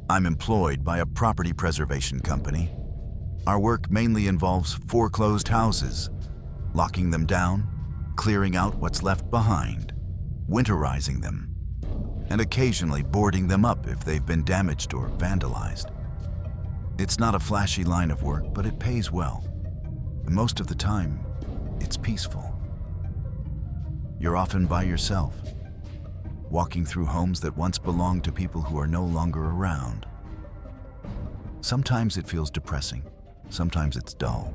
I'm employed by a property preservation company. Our work mainly involves foreclosed houses, locking them down, clearing out what's left behind, winterizing them, and occasionally boarding them up if they've been damaged or vandalized. It's not a flashy line of work, but it pays well. And most of the time, it's peaceful. You're often by yourself, walking through homes that once belonged to people who are no longer around. Sometimes it feels depressing, sometimes it's dull,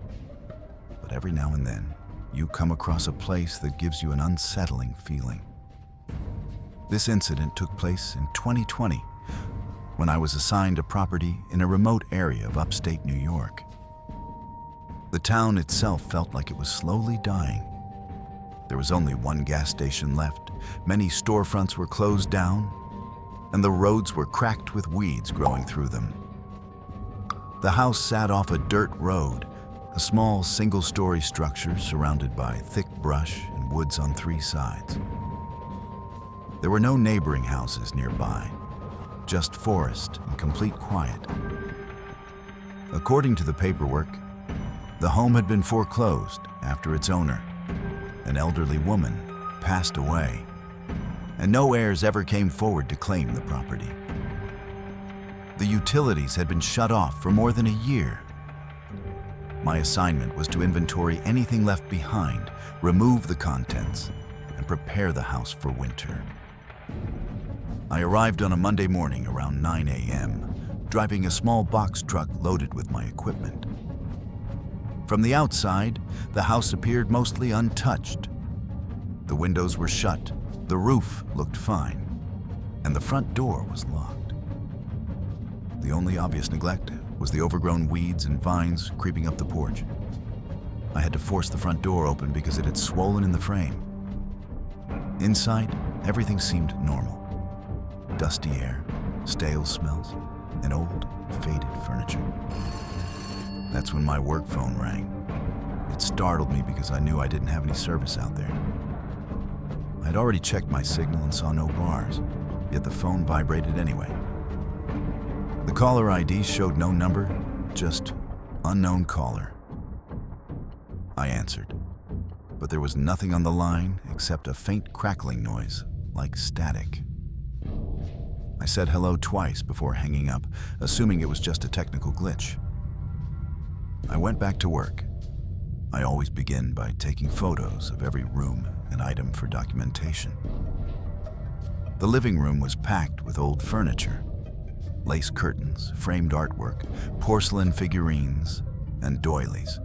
but every now and then, you come across a place that gives you an unsettling feeling. This incident took place in 2020, when I was assigned a property in a remote area of upstate New York. The town itself felt like it was slowly dying. There was only one gas station left, many storefronts were closed down, and the roads were cracked with weeds growing through them. The house sat off a dirt road, a small single-story structure surrounded by thick brush and woods on 3 sides. There were no neighboring houses nearby, just forest and complete quiet. According to the paperwork, the home had been foreclosed after its owner, an elderly woman, passed away, and no heirs ever came forward to claim the property. The utilities had been shut off for more than a year. My assignment was to inventory anything left behind, remove the contents, and prepare the house for winter. I arrived on a Monday morning around 9 a.m., driving a small box truck loaded with my equipment. From the outside, the house appeared mostly untouched. The windows were shut, the roof looked fine, and the front door was locked. The only obvious neglect was the overgrown weeds and vines creeping up the porch. I had to force the front door open because it had swollen in the frame. Inside, everything seemed normal. Dusty air, stale smells, and old, faded furniture. That's when my work phone rang. It startled me because I knew I didn't have any service out there. I'd already checked my signal and saw no bars, yet the phone vibrated anyway. The caller ID showed no number, just unknown caller. I answered, but there was nothing on the line except a faint crackling noise, like static. I said hello twice before hanging up, assuming it was just a technical glitch. I went back to work. I always begin by taking photos of every room and item for documentation. The living room was packed with old furniture, lace curtains, framed artwork, porcelain figurines, and doilies.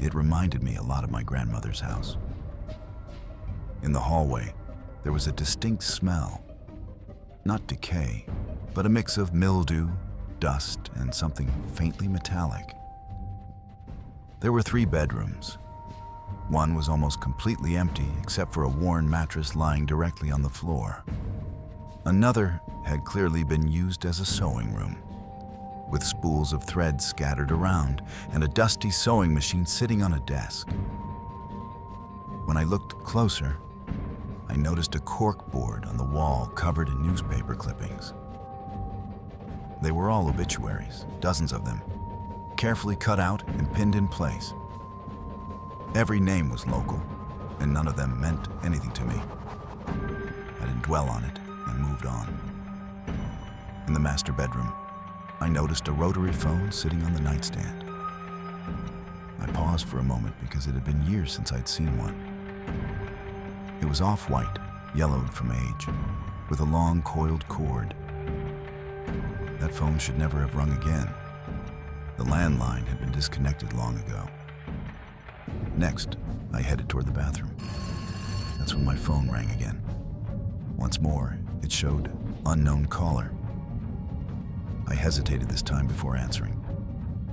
It reminded me a lot of my grandmother's house. In the hallway, there was a distinct smell. Not decay, but a mix of mildew, dust, and something faintly metallic. There were 3 bedrooms. One was almost completely empty except for a worn mattress lying directly on the floor. Another had clearly been used as a sewing room, with spools of thread scattered around and a dusty sewing machine sitting on a desk. When I looked closer, I noticed a cork board on the wall covered in newspaper clippings. They were all obituaries, dozens of them, carefully cut out and pinned in place. Every name was local, and none of them meant anything to me. I didn't dwell on it and moved on. In the master bedroom, I noticed a rotary phone sitting on the nightstand. I paused for a moment because it had been years since I'd seen one. It was off-white, yellowed from age, with a long coiled cord. That phone should never have rung again. The landline had been disconnected long ago. Next, I headed toward the bathroom. That's when my phone rang again. Once more, it showed unknown caller. I hesitated this time before answering.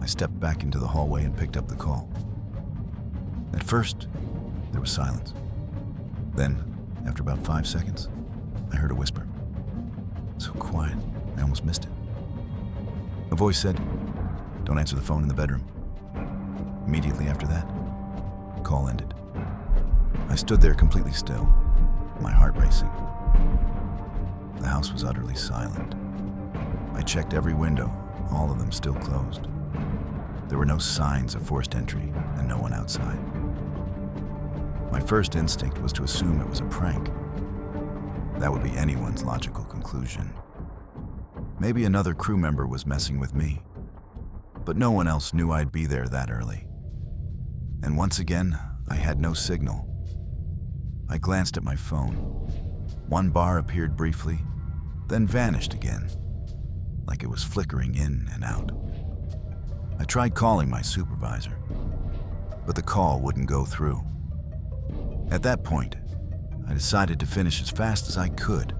I stepped back into the hallway and picked up the call. At first, there was silence. Then, after about 5 seconds, I heard a whisper. So quiet, I almost missed it. A voice said, "Don't answer the phone in the bedroom." Immediately after that, the call ended. I stood there completely still, my heart racing. The house was utterly silent. I checked every window, all of them still closed. There were no signs of forced entry and no one outside. My first instinct was to assume it was a prank. That would be anyone's logical conclusion. Maybe another crew member was messing with me, but no one else knew I'd be there that early. And once again, I had no signal. I glanced at my phone. One bar appeared briefly, then vanished again, like it was flickering in and out. I tried calling my supervisor, but the call wouldn't go through. At that point, I decided to finish as fast as I could.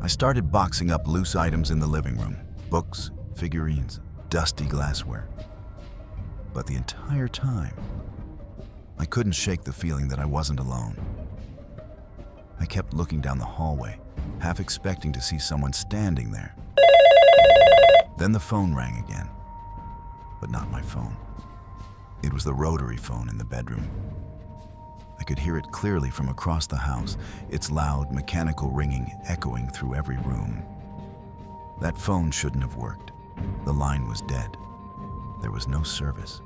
I started boxing up loose items in the living room, books, figurines, dusty glassware. But the entire time, I couldn't shake the feeling that I wasn't alone. I kept looking down the hallway, half expecting to see someone standing there. Then the phone rang again, but not my phone. It was the rotary phone in the bedroom. I could hear it clearly from across the house, its loud, mechanical ringing echoing through every room. That phone shouldn't have worked. The line was dead. There was no service.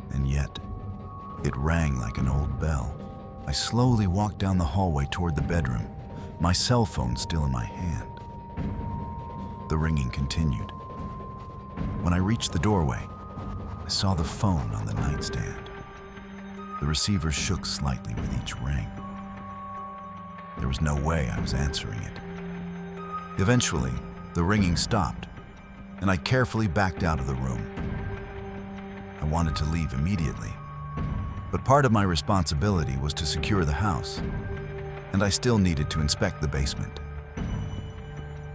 And yet, it rang like an old bell. I slowly walked down the hallway toward the bedroom, my cell phone still in my hand. The ringing continued. When I reached the doorway, I saw the phone on the nightstand. The receiver shook slightly with each ring. There was no way I was answering it. Eventually, the ringing stopped, and I carefully backed out of the room. I wanted to leave immediately, but part of my responsibility was to secure the house, and I still needed to inspect the basement.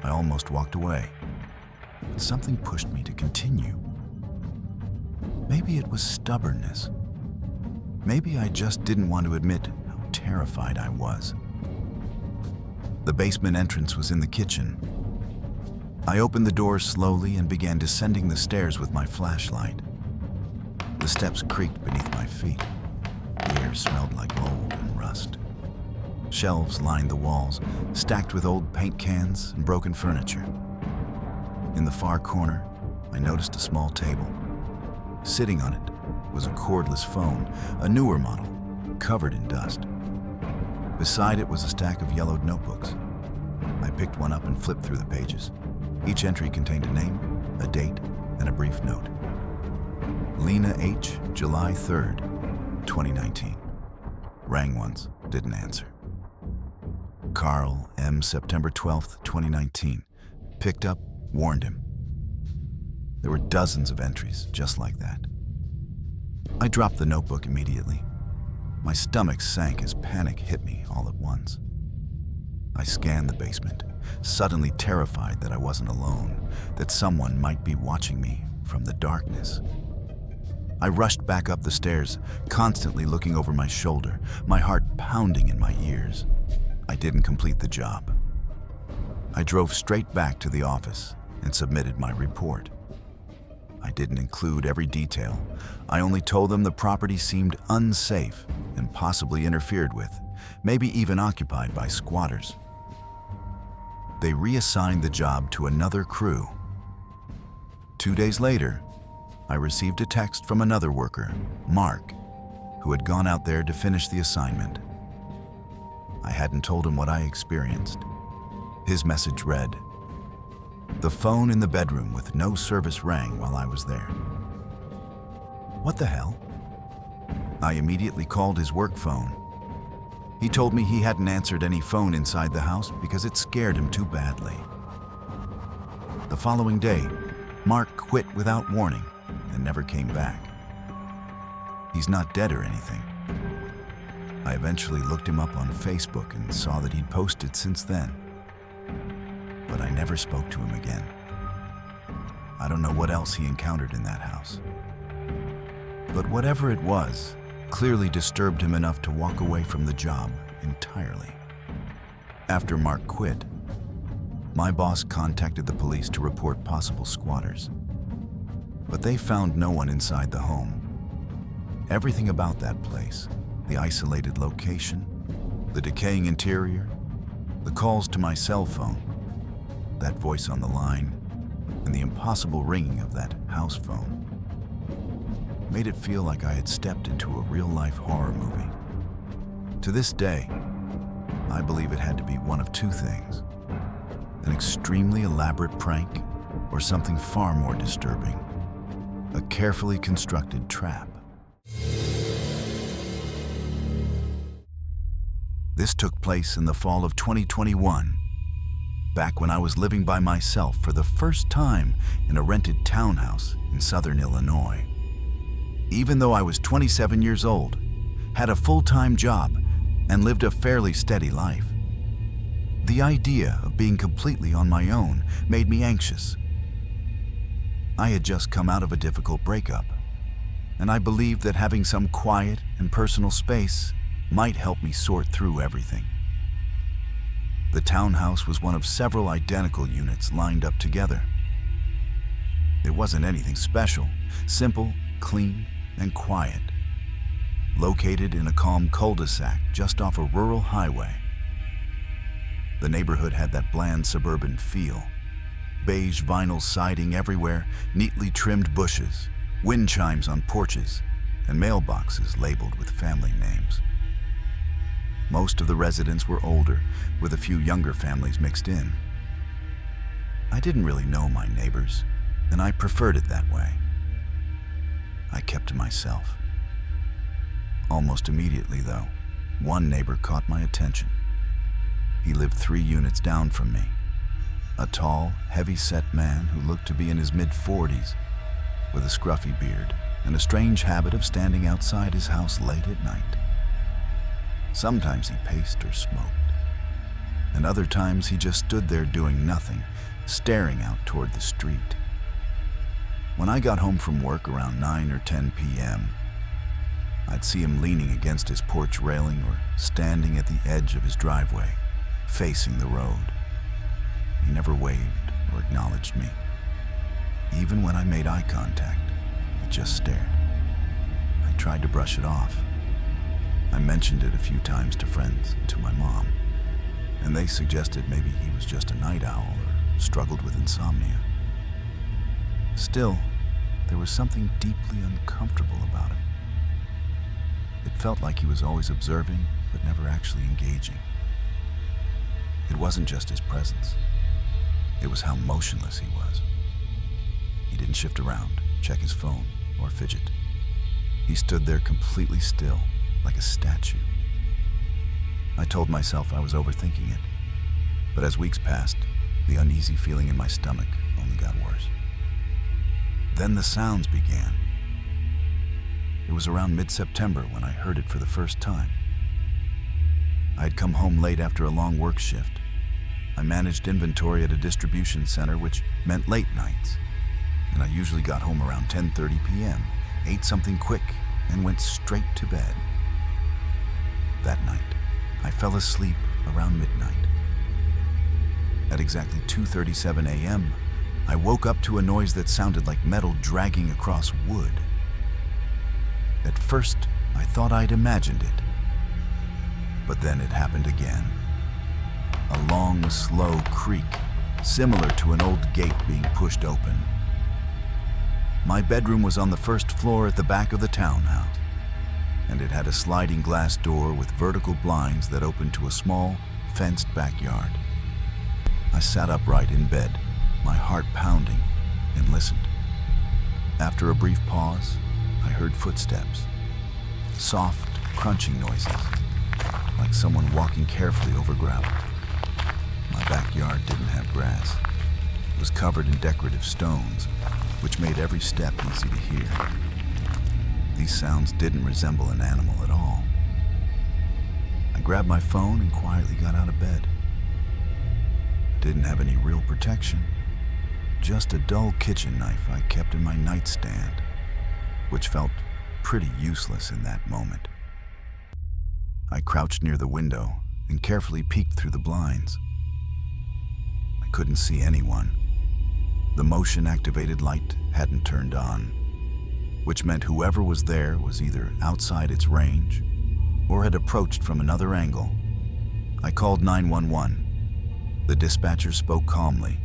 I almost walked away, but something pushed me to continue. Maybe it was stubbornness. Maybe I just didn't want to admit how terrified I was. The basement entrance was in the kitchen. I opened the door slowly and began descending the stairs with my flashlight. The steps creaked beneath my feet. The air smelled like mold and rust. Shelves lined the walls, stacked with old paint cans and broken furniture. In the far corner, I noticed a small table. Sitting on it was a cordless phone, a newer model, covered in dust. Beside it was a stack of yellowed notebooks. I picked one up and flipped through the pages. Each entry contained a name, a date, and a brief note. Lena H., July 3rd, 2019. Rang once, didn't answer. Carl M., September 12th, 2019. Picked up, warned him. There were dozens of entries just like that. I dropped the notebook immediately. My stomach sank as panic hit me all at once. I scanned the basement, suddenly terrified that I wasn't alone, that someone might be watching me from the darkness. I rushed back up the stairs, constantly looking over my shoulder, my heart pounding in my ears. I didn't complete the job. I drove straight back to the office and submitted my report. I didn't include every detail. I only told them the property seemed unsafe and possibly interfered with, maybe even occupied by squatters. They reassigned the job to another crew. 2 days later, I received a text from another worker, Mark, who had gone out there to finish the assignment. I hadn't told him what I experienced. His message read, "The phone in the bedroom with no service rang while I was there." What the hell? I immediately called his work phone. He told me he hadn't answered any phone inside the house because it scared him too badly. The following day, Mark quit without warning and never came back. He's not dead or anything. I eventually looked him up on Facebook and saw that he'd posted since then. But I never spoke to him again. I don't know what else he encountered in that house. But whatever it was, clearly disturbed him enough to walk away from the job entirely. After Mark quit, my boss contacted the police to report possible squatters. But they found no one inside the home. Everything about that place, the isolated location, the decaying interior, the calls to my cell phone, that voice on the line, and the impossible ringing of that house phone made it feel like I had stepped into a real-life horror movie. To this day, I believe it had to be one of two things: an extremely elaborate prank or something far more disturbing, a carefully constructed trap. This took place in the fall of 2021, back when I was living by myself for the first time in a rented townhouse in southern Illinois. Even though I was 27 years old, had a full-time job, and lived a fairly steady life, the idea of being completely on my own made me anxious. I had just come out of a difficult breakup, and I believed that having some quiet and personal space might help me sort through everything. The townhouse was one of several identical units lined up together. It wasn't anything special, simple, clean, and quiet. Located in a calm cul-de-sac just off a rural highway. The neighborhood had that bland suburban feel. Beige vinyl siding everywhere, neatly trimmed bushes, wind chimes on porches, and mailboxes labeled with family names. Most of the residents were older, with a few younger families mixed in. I didn't really know my neighbors, and I preferred it that way. I kept to myself. Almost immediately, though, one neighbor caught my attention. He lived 3 units down from me. A tall, heavy-set man who looked to be in his mid-40s, with a scruffy beard and a strange habit of standing outside his house late at night. Sometimes he paced or smoked, and other times he just stood there doing nothing, staring out toward the street. When I got home from work around 9 or 10 p.m., I'd see him leaning against his porch railing or standing at the edge of his driveway, facing the road. He never waved or acknowledged me. Even when I made eye contact, he just stared. I tried to brush it off. I mentioned it a few times to friends and to my mom, and they suggested maybe he was just a night owl or struggled with insomnia. Still, there was something deeply uncomfortable about him. It felt like he was always observing, but never actually engaging. It wasn't just his presence. It was how motionless he was. He didn't shift around, check his phone, or fidget. He stood there completely still, like a statue. I told myself I was overthinking it, but as weeks passed, the uneasy feeling in my stomach only got worse. Then the sounds began. It was around mid-September when I heard it for the first time. I had come home late after a long work shift. I managed inventory at a distribution center, which meant late nights, and I usually got home around 10:30 p.m., ate something quick, and went straight to bed. That night, I fell asleep around midnight. At exactly 2:37 a.m., I woke up to a noise that sounded like metal dragging across wood. At first, I thought I'd imagined it. But then it happened again. A long, slow creak, similar to an old gate being pushed open. My bedroom was on the first floor at the back of the townhouse, and it had a sliding glass door with vertical blinds that opened to a small, fenced backyard. I sat upright in bed, my heart pounding, and listened. After a brief pause, I heard footsteps, soft, crunching noises, like someone walking carefully over gravel. My backyard didn't have grass. It was covered in decorative stones, which made every step easy to hear. These sounds didn't resemble an animal at all. I grabbed my phone and quietly got out of bed. I didn't have any real protection, just a dull kitchen knife I kept in my nightstand, which felt pretty useless in that moment. I crouched near the window and carefully peeked through the blinds. I couldn't see anyone. The motion-activated light hadn't turned on, which meant whoever was there was either outside its range or had approached from another angle. I called 911. The dispatcher spoke calmly,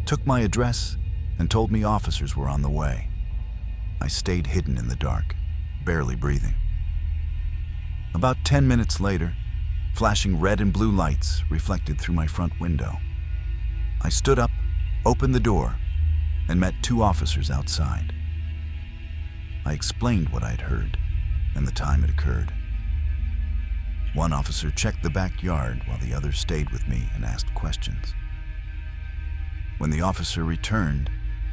took my address, and told me officers were on the way. I stayed hidden in the dark, barely breathing. About 10 minutes later, flashing red and blue lights reflected through my front window. I stood up, opened the door, and met 2 officers outside. I explained what I'd heard and the time it occurred. One officer checked the backyard while the other stayed with me and asked questions. When the officer returned,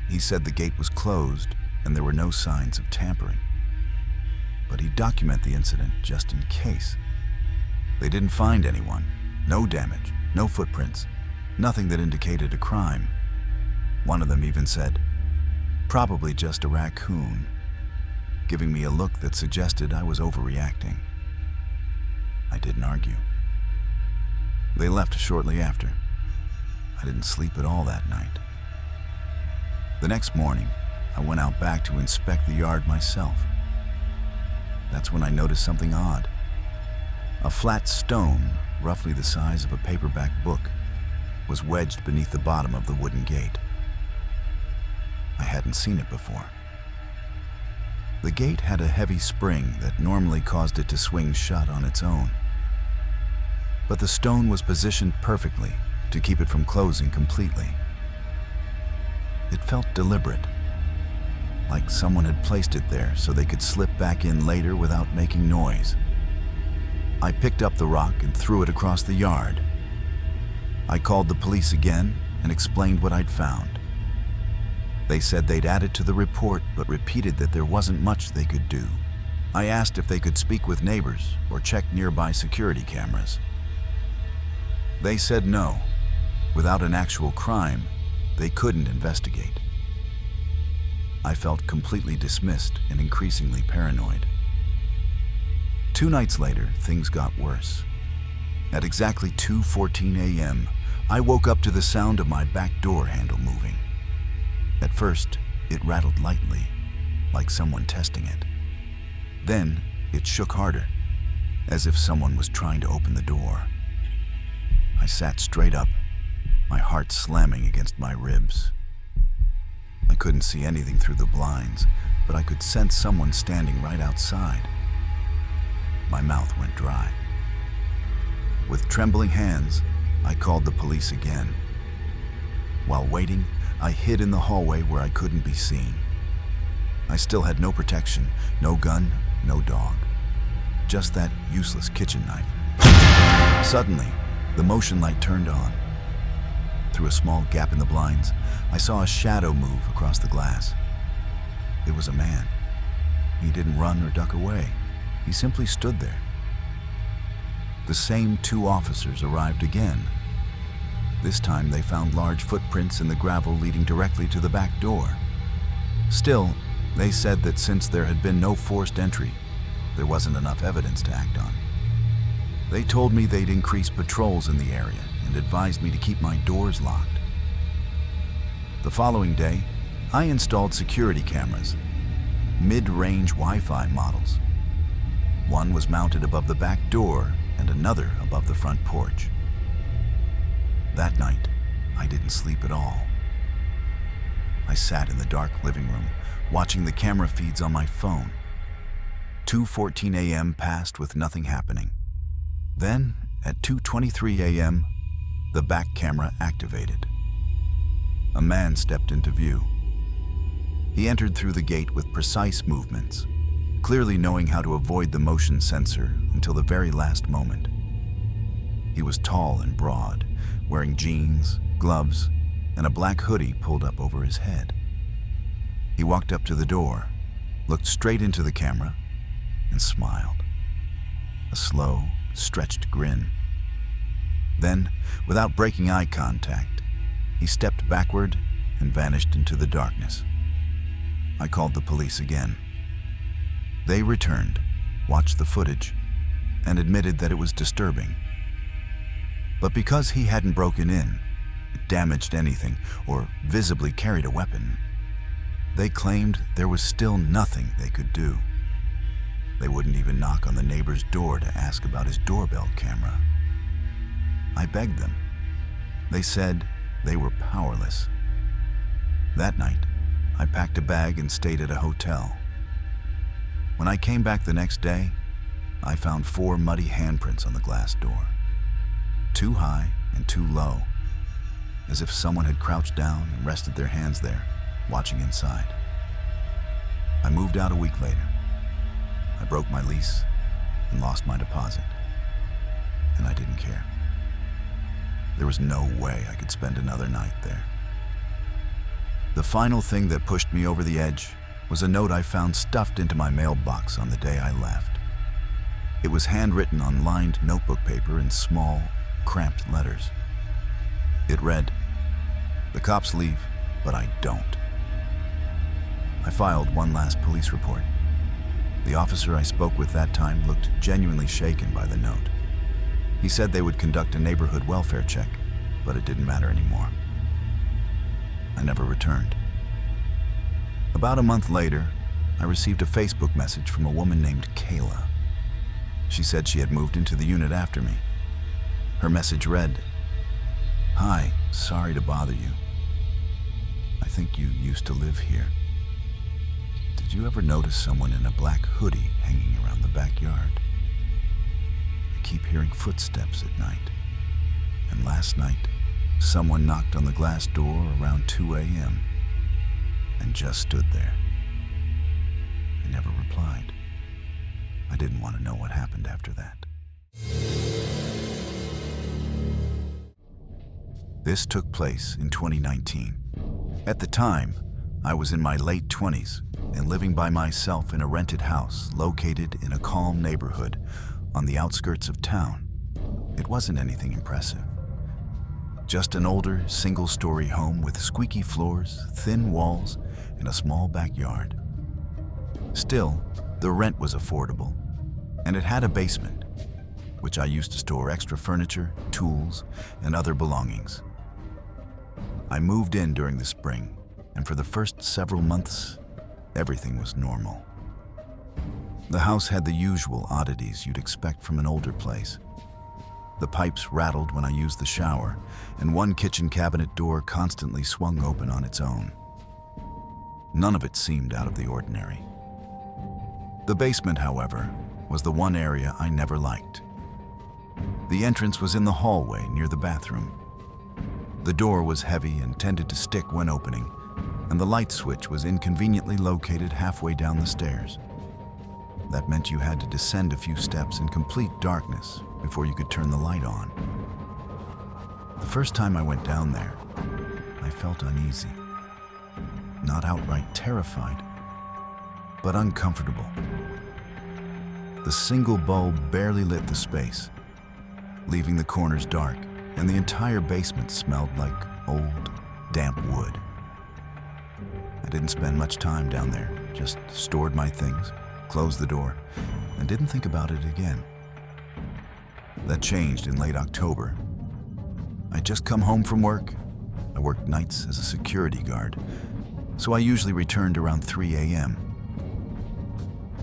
he said the gate was closed and there were no signs of tampering. But he'd document the incident just in case. They didn't find anyone, no damage, no footprints, nothing that indicated a crime. One of them even said, "Probably just a raccoon," giving me a look that suggested I was overreacting. I didn't argue. They left shortly after. I didn't sleep at all that night. The next morning, I went out back to inspect the yard myself. That's when I noticed something odd. A flat stone, roughly the size of a paperback book, was wedged beneath the bottom of the wooden gate. I hadn't seen it before. The gate had a heavy spring that normally caused it to swing shut on its own. But the stone was positioned perfectly to keep it from closing completely. It felt deliberate, like someone had placed it there so they could slip back in later without making noise. I picked up the rock and threw it across the yard. I called the police again and explained what I'd found. They said they'd add it to the report, but repeated that there wasn't much they could do. I asked if they could speak with neighbors or check nearby security cameras. They said no. Without an actual crime, they couldn't investigate. I felt completely dismissed and increasingly paranoid. 2 nights later, things got worse. At exactly 2:14 a.m., I woke up to the sound of my back door handle moving. At first, it rattled lightly, like someone testing it. Then, it shook harder, as if someone was trying to open the door. I sat straight up, my heart slamming against my ribs. I couldn't see anything through the blinds, but I could sense someone standing right outside. My mouth went dry. With trembling hands, I called the police again. While waiting, I hid in the hallway where I couldn't be seen. I still had no protection, no gun, no dog. Just that useless kitchen knife. Suddenly, the motion light turned on. Through a small gap in the blinds, I saw a shadow move across the glass. It was a man. He didn't run or duck away. He simply stood there. The same 2 officers arrived again. This time they found large footprints in the gravel leading directly to the back door. Still, they said that since there had been no forced entry, there wasn't enough evidence to act on. They told me they'd increase patrols in the area and advised me to keep my doors locked. The following day, I installed security cameras, mid-range Wi-Fi models. One was mounted above the back door and another above the front porch. That night, I didn't sleep at all. I sat in the dark living room, watching the camera feeds on my phone. 2:14 a.m. passed with nothing happening. Then, at 2:23 a.m., the back camera activated. A man stepped into view. He entered through the gate with precise movements, clearly knowing how to avoid the motion sensor until the very last moment. He was tall and broad, wearing jeans, gloves, and a black hoodie pulled up over his head. He walked up to the door, looked straight into the camera, and smiled. A slow, stretched grin. Then, without breaking eye contact, he stepped backward and vanished into the darkness. I called the police again. They returned, watched the footage, and admitted that it was disturbing. But because he hadn't broken in, damaged anything, or visibly carried a weapon, they claimed there was still nothing they could do. They wouldn't even knock on the neighbor's door to ask about his doorbell camera. I begged them. They said they were powerless. That night, I packed a bag and stayed at a hotel. When I came back the next day, I found 4 muddy handprints on the glass door. Too high and too low, as if someone had crouched down and rested their hands there, watching inside. I moved out a week later. I broke my lease and lost my deposit. And I didn't care. There was no way I could spend another night there. The final thing that pushed me over the edge was a note I found stuffed into my mailbox on the day I left. It was handwritten on lined notebook paper in small, cramped letters. It read, "The cops leave, but I don't." I filed one last police report. The officer I spoke with that time looked genuinely shaken by the note. He said they would conduct a neighborhood welfare check, but it didn't matter anymore. I never returned. About a month later, I received a Facebook message from a woman named Kayla. She said she had moved into the unit after me. Her message read, "Hi, sorry to bother you. I think you used to live here. Did you ever notice someone in a black hoodie hanging around the backyard? I keep hearing footsteps at night. And last night, someone knocked on the glass door around 2 a.m. and just stood there." I never replied. I didn't want to know what happened after that. This took place in 2019. At the time, I was in my late 20s and living by myself in a rented house located in a calm neighborhood on the outskirts of town. It wasn't anything impressive. Just an older, single-story home with squeaky floors, thin walls, and a small backyard. Still, the rent was affordable, and it had a basement, which I used to store extra furniture, tools, and other belongings. I moved in during the spring, and for the first several months, everything was normal. The house had the usual oddities you'd expect from an older place. The pipes rattled when I used the shower, and one kitchen cabinet door constantly swung open on its own. None of it seemed out of the ordinary. The basement, however, was the one area I never liked. The entrance was in the hallway near the bathroom. The door was heavy and tended to stick when opening, and the light switch was inconveniently located halfway down the stairs. That meant you had to descend a few steps in complete darkness before you could turn the light on. The first time I went down there, I felt uneasy. Not outright terrified, but uncomfortable. The single bulb barely lit the space, leaving the corners dark, and the entire basement smelled like old, damp wood. I didn't spend much time down there, just stored my things, closed the door, and didn't think about it again. That changed in late October. I'd just come home from work. I worked nights as a security guard, so I usually returned around 3 a.m.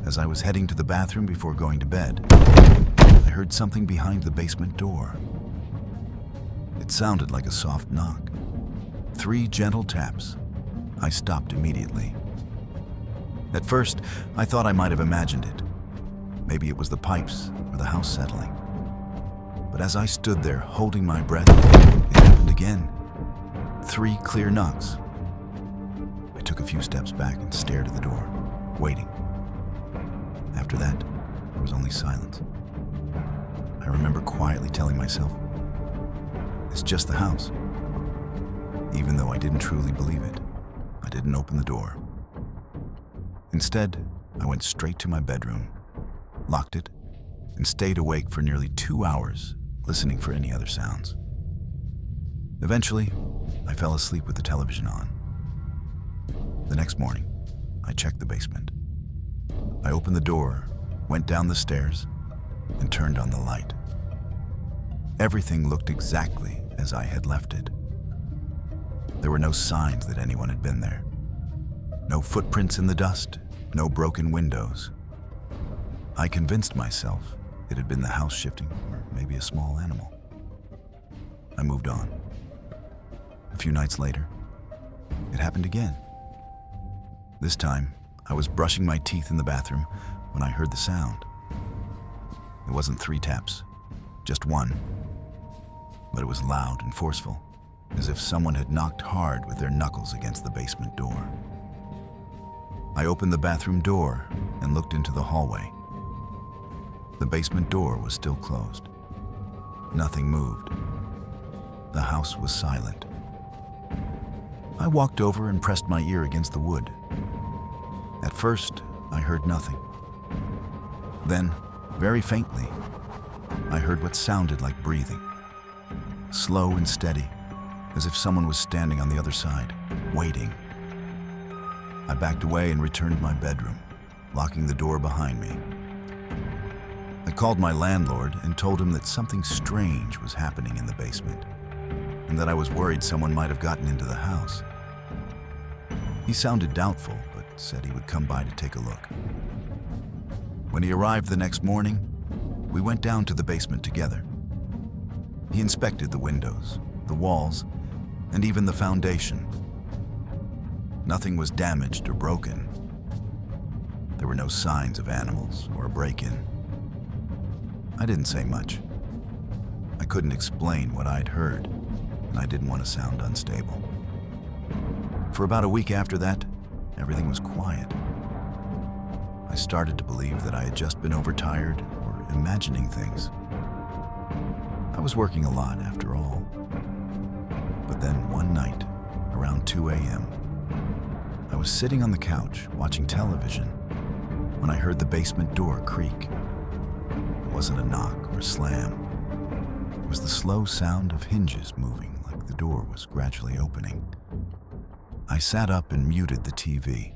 As I was heading to the bathroom before going to bed, I heard something behind the basement door. It sounded like a soft knock. 3 gentle taps. I stopped immediately. At first, I thought I might have imagined it. Maybe it was the pipes or the house settling. But as I stood there holding my breath, it happened again. 3 clear knocks. I took a few steps back and stared at the door, waiting. After that, there was only silence. I remember quietly telling myself, "It's just the house." Even though I didn't truly believe it, I didn't open the door. Instead, I went straight to my bedroom, locked it, and stayed awake for nearly 2 hours, listening for any other sounds. Eventually, I fell asleep with the television on. The next morning, I checked the basement. I opened the door, went down the stairs, and turned on the light. Everything looked exactly as I had left it. There were no signs that anyone had been there. No footprints in the dust, no broken windows. I convinced myself it had been the house shifting, or maybe a small animal. I moved on. A few nights later, It happened again. This time, I was brushing my teeth in the bathroom when I heard the sound. It wasn't 3 taps, just one, but it was loud and forceful, as if someone had knocked hard with their knuckles against the basement door. I opened the bathroom door and looked into the hallway. The basement door was still closed. Nothing moved. The house was silent. I walked over and pressed my ear against the wood. At first, I heard nothing. Then, very faintly, I heard what sounded like breathing. Slow and steady, as if someone was standing on the other side, waiting. I backed away and returned to my bedroom, locking the door behind me. I called my landlord and told him that something strange was happening in the basement, and that I was worried someone might have gotten into the house. He sounded doubtful, but said he would come by to take a look. When he arrived the next morning, we went down to the basement together. He inspected the windows, the walls, and even the foundation. Nothing was damaged or broken. There were no signs of animals or a break-in. I didn't say much. I couldn't explain what I'd heard, and I didn't want to sound unstable. For about a week after that, everything was quiet. I started to believe that I had just been overtired or imagining things. I was working a lot after all. But then one night, around 2 a.m., I was sitting on the couch watching television when I heard the basement door creak. It wasn't a knock or a slam. It was the slow sound of hinges moving, like the door was gradually opening. I sat up and muted the TV.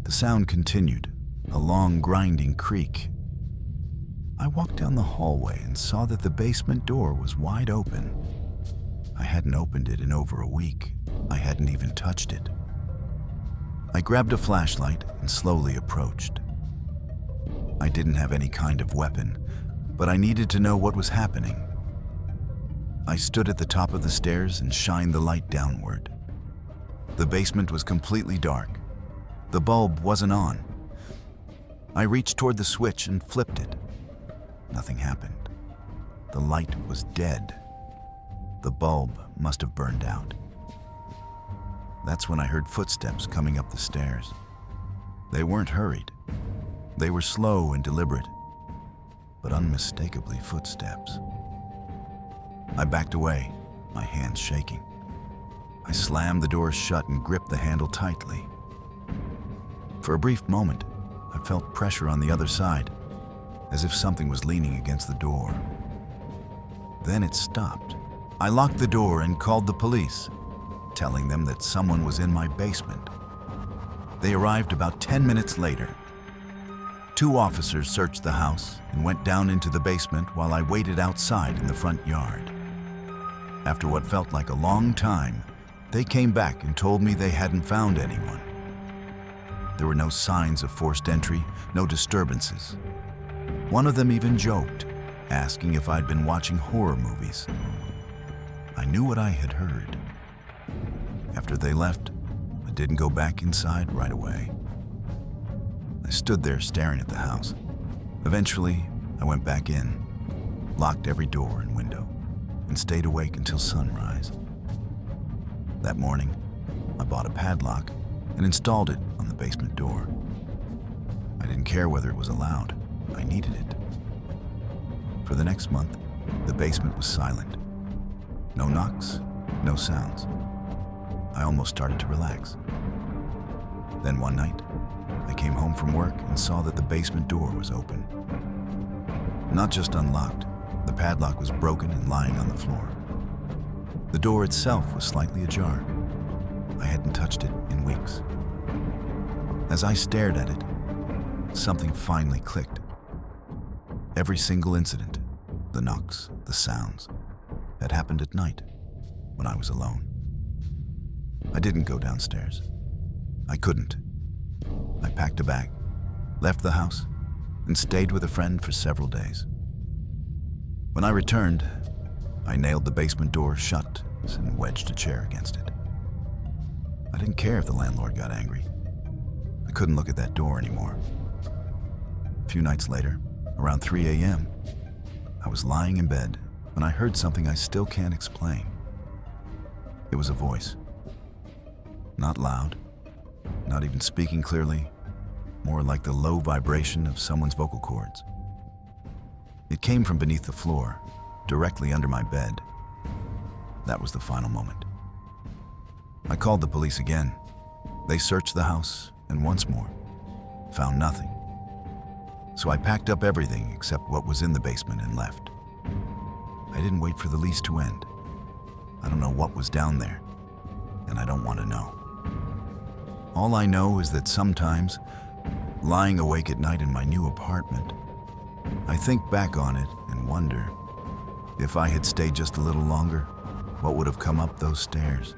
The sound continued, a long grinding creak. I walked down the hallway and saw that the basement door was wide open. I hadn't opened it in over a week. I hadn't even touched it. I grabbed a flashlight and slowly approached. I didn't have any kind of weapon, but I needed to know what was happening. I stood at the top of the stairs and shined the light downward. The basement was completely dark. The bulb wasn't on. I reached toward the switch and flipped it. Nothing happened. The light was dead. The bulb must have burned out. That's when I heard footsteps coming up the stairs. They weren't hurried. They were slow and deliberate, but unmistakably footsteps. I backed away, my hands shaking. I slammed the door shut and gripped the handle tightly. For a brief moment, I felt pressure on the other side, as if something was leaning against the door. Then it stopped. I locked the door and called the police, telling them that someone was in my basement. They arrived about 10 minutes later. 2 officers searched the house and went down into the basement while I waited outside in the front yard. After what felt like a long time, they came back and told me they hadn't found anyone. There were no signs of forced entry, no disturbances. One of them even joked, asking if I'd been watching horror movies. I knew what I had heard. After they left, I didn't go back inside right away. I stood there staring at the house. Eventually, I went back in, locked every door and window, and stayed awake until sunrise. That morning, I bought a padlock and installed it on the basement door. I didn't care whether it was allowed. I needed it. For the next month, the basement was silent. No knocks, no sounds. I almost started to relax. Then one night, I came home from work and saw that the basement door was open. Not just unlocked, the padlock was broken and lying on the floor. The door itself was slightly ajar. I hadn't touched it in weeks. As I stared at it, something finally clicked. Every single incident, the knocks, the sounds, had happened at night when I was alone. I didn't go downstairs. I couldn't. I packed a bag, left the house, and stayed with a friend for several days. When I returned, I nailed the basement door shut and wedged a chair against it. I didn't care if the landlord got angry. I couldn't look at that door anymore. A few nights later, around 3 a.m., I was lying in bed when I heard something I still can't explain. It was a voice. Not loud, not even speaking clearly, more like the low vibration of someone's vocal cords. It came from beneath the floor, directly under my bed. That was the final moment. I called the police again. They searched the house, and once more, found nothing. So I packed up everything except what was in the basement and left. I didn't wait for the lease to end. I don't know what was down there, and I don't want to know. All I know is that sometimes, lying awake at night in my new apartment, I think back on it and wonder, if I had stayed just a little longer, what would have come up those stairs?